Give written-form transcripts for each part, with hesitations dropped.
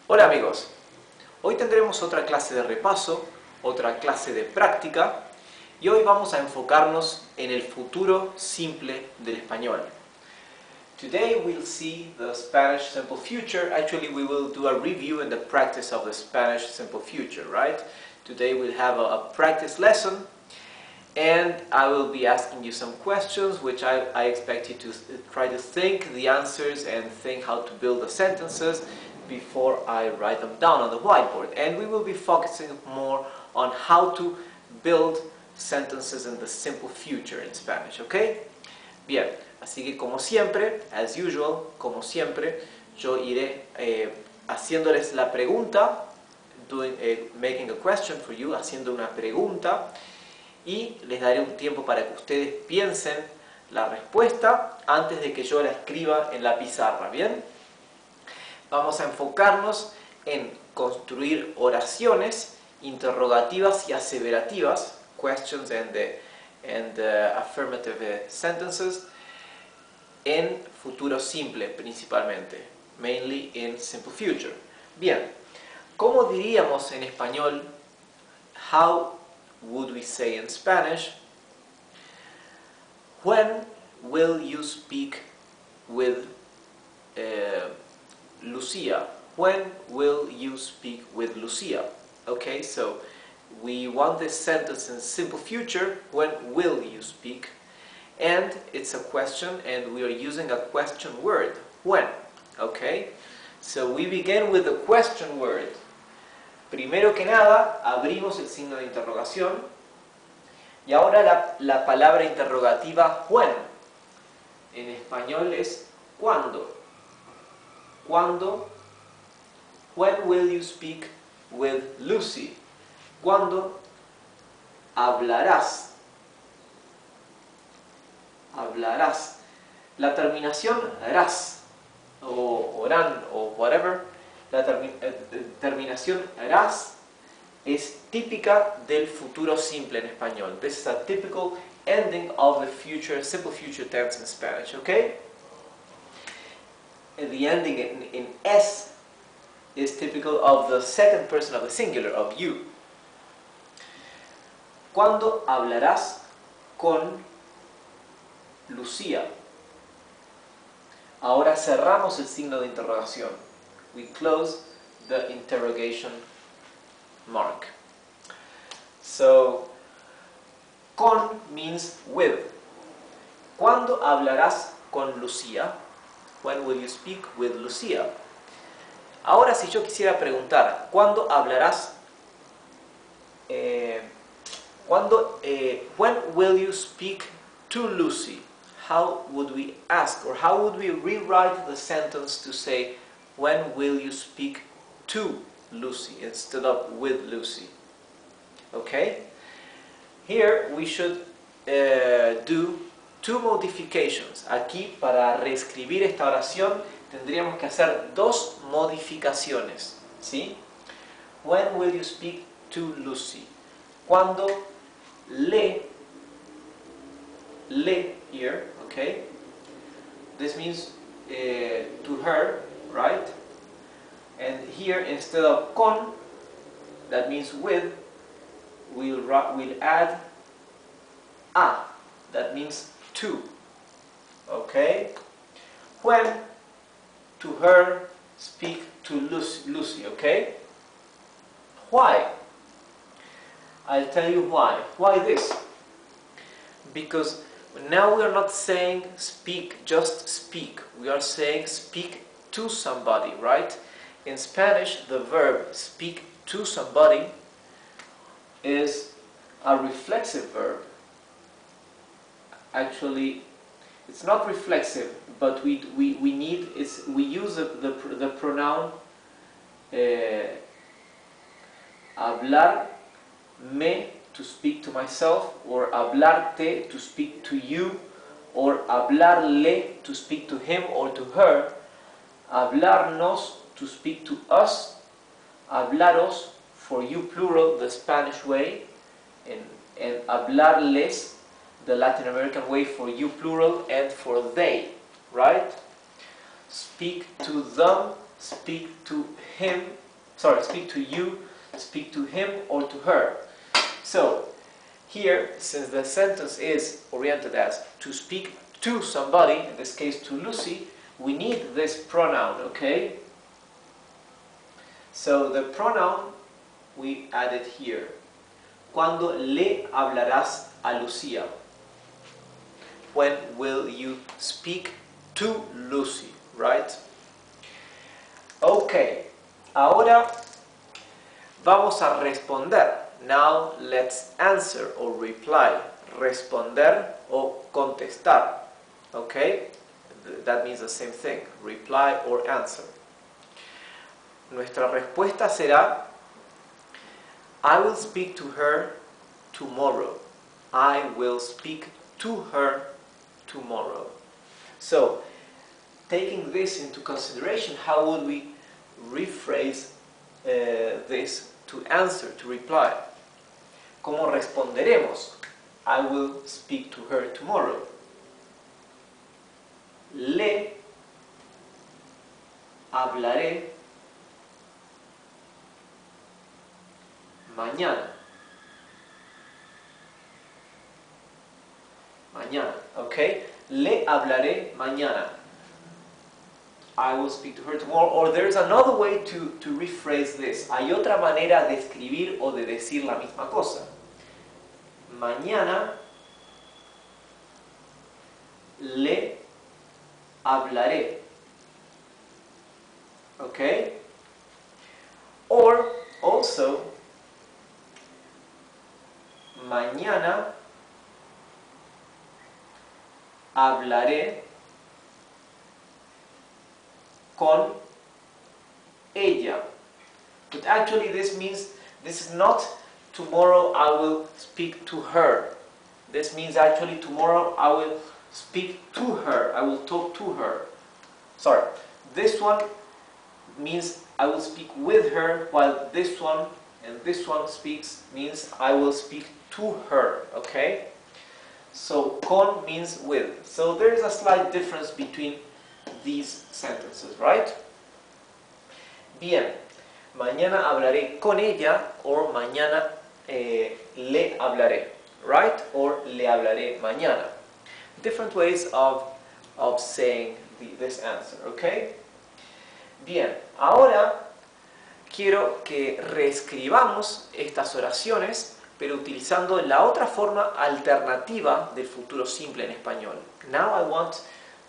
Hola amigos, hoy tendremos otra clase de repaso, otra clase de práctica y hoy vamos a enfocarnos en el futuro simple del español. Today we'll see the Spanish simple future. Actually we will do a review and the practice of the Spanish simple future, right? Today we'll have a practice lesson and I will be asking you some questions which I expect you to try to think the answers and think how to build the sentences before I write them down on the whiteboard. And we will be focusing more on how to build sentences in the simple future in Spanish, ¿ok? Bien, así que como siempre, as usual, como siempre, yo iré haciéndoles la pregunta, making a question for you, haciendo una pregunta, y les daré un tiempo para que ustedes piensen la respuesta antes de que yo la escriba en la pizarra, ¿bien? Vamos a enfocarnos en construir oraciones interrogativas y aseverativas, questions and affirmative sentences, en futuro simple principalmente, mainly in simple future. Bien, ¿cómo diríamos en español? How would we say in Spanish? When will you speak with Lucia? When will you speak with Lucia? Okay, so we want this sentence in simple future. When will you speak? And it's a question and we are using a question word. When? Okay, so we begin with the question word. Primero que nada, abrimos el signo de interrogación y ahora la palabra interrogativa when. En español es ¿cuándo? ¿Cuándo? When will you speak with Lucy? ¿Cuándo hablarás? Hablarás. La terminación harás o orán o whatever, la terminación harás es típica del futuro simple en español. This is a typical ending of the future, simple future tense in Spanish, okay? And the ending in S is typical of the second person of the singular, of you. ¿Cuándo hablarás con Lucía? Ahora cerramos el signo de interrogación. We close the interrogation mark. So, con means with. ¿Cuándo hablarás con Lucía? When will you speak with Lucía? Ahora si yo quisiera preguntar, ¿cuándo hablarás? When will you speak to Lucy? How would we ask, or how would we rewrite the sentence to say, when will you speak to Lucy instead of with Lucy? Okay? Here we should do two modifications. Aquí, para reescribir esta oración, tendríamos que hacer dos modificaciones. ¿Sí? When will you speak to Lucy? Cuando le here, okay? This means to her, right? And here, instead of con, that means with, we'll add a, that means to. Okay? When to her speak to Lucy, okay? Why? I'll tell you why. Why this? Because now we are not saying speak, just speak. We are saying speak to somebody, right? In Spanish, the verb speak to somebody is a reflexive verb. Actually, it's not reflexive, but we use the pronoun hablarme to speak to myself, or hablarte to speak to you, or hablarle to speak to him or to her, hablarnos to speak to us, hablaros for you plural, the Spanish way, and hablarles, the Latin American way, for you plural and for they, right? Speak to them, speak to him, speak to you, speak to him or to her. So here, since the sentence is oriented as to speak to somebody, in this case to Lucy, we need this pronoun, okay? So the pronoun we added here. ¿Cuándo le hablarás a Lucía? When will you speak to Lucy, right? Okay, ahora vamos a responder. Now let's answer or reply. Responder o contestar. Okay? That means the same thing. Reply or answer. Nuestra respuesta será I will speak to her tomorrow. I will speak to her tomorrow. So, taking this into consideration, how would we rephrase this to answer, to reply? ¿Cómo responderemos? I will speak to her tomorrow. Le hablaré mañana. Mañana, okay? Le hablaré mañana. I will speak to her tomorrow. Or there's another way to rephrase this. Hay otra manera de escribir o de decir la misma cosa. Mañana le hablaré. Okay? Or also, mañana hablaré con ella. But actually this means, this is not tomorrow I will speak to her. This means actually tomorrow I will speak to her. I will talk to her. Sorry. This one means I will speak with her, while this one and this one means I will speak to her. Okay? So con means with. So there is a slight difference between these sentences, right? Bien, mañana hablaré con ella, or mañana le hablaré, right? Or le hablaré mañana. Different ways of saying this answer, okay? Bien, ahora quiero que reescribamos estas oraciones, pero utilizando la otra forma alternativa del futuro simple en español. Now I want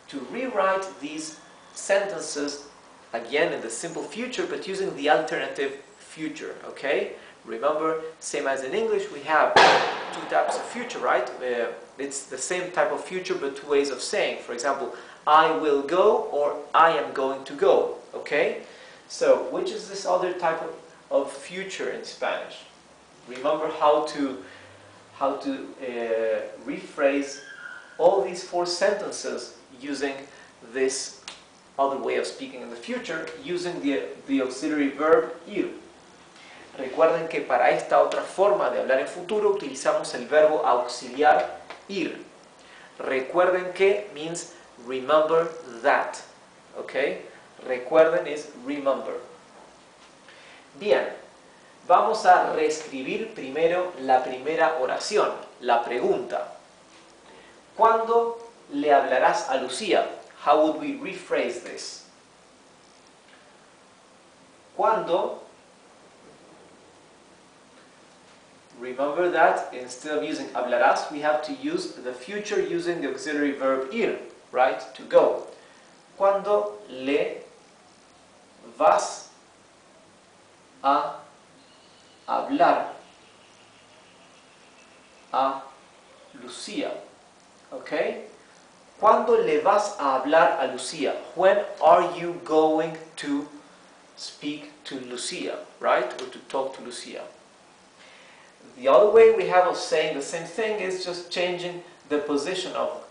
to rewrite these sentences again in the simple future, but using the alternative future, okay? Remember, same as in English, we have two types of future, right? It's the same type of future, but two ways of saying. For example, I will go or I am going to go, okay? So, which is this other type of future in Spanish? Remember how to rephrase all these four sentences using this other way of speaking in the future, using the auxiliary verb ir. Recuerden que para esta otra forma de hablar en futuro utilizamos el verbo auxiliar ir. Recuerden que means remember that. Okay? Recuerden is remember. Bien, vamos a reescribir primero la primera oración, la pregunta. ¿Cuándo le hablarás a Lucía? How would we rephrase this? ¿Cuándo? Remember that instead of using hablarás, we have to use the future using the auxiliary verb ir, right? To go. ¿Cuándo le vas a hablar a Lucía? Okay? ¿Cuándo le vas a hablar a Lucía? When are you going to speak to Lucía, right? Or to talk to Lucía? The other way we have of saying the same thing is just changing the position of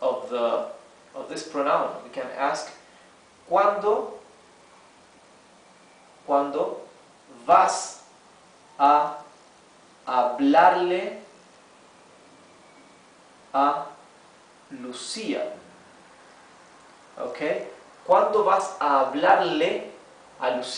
this pronoun. We can ask, ¿cuándo vas a hablarle a Lucía? Okay? ¿Cuándo vas a hablarle a Lucía.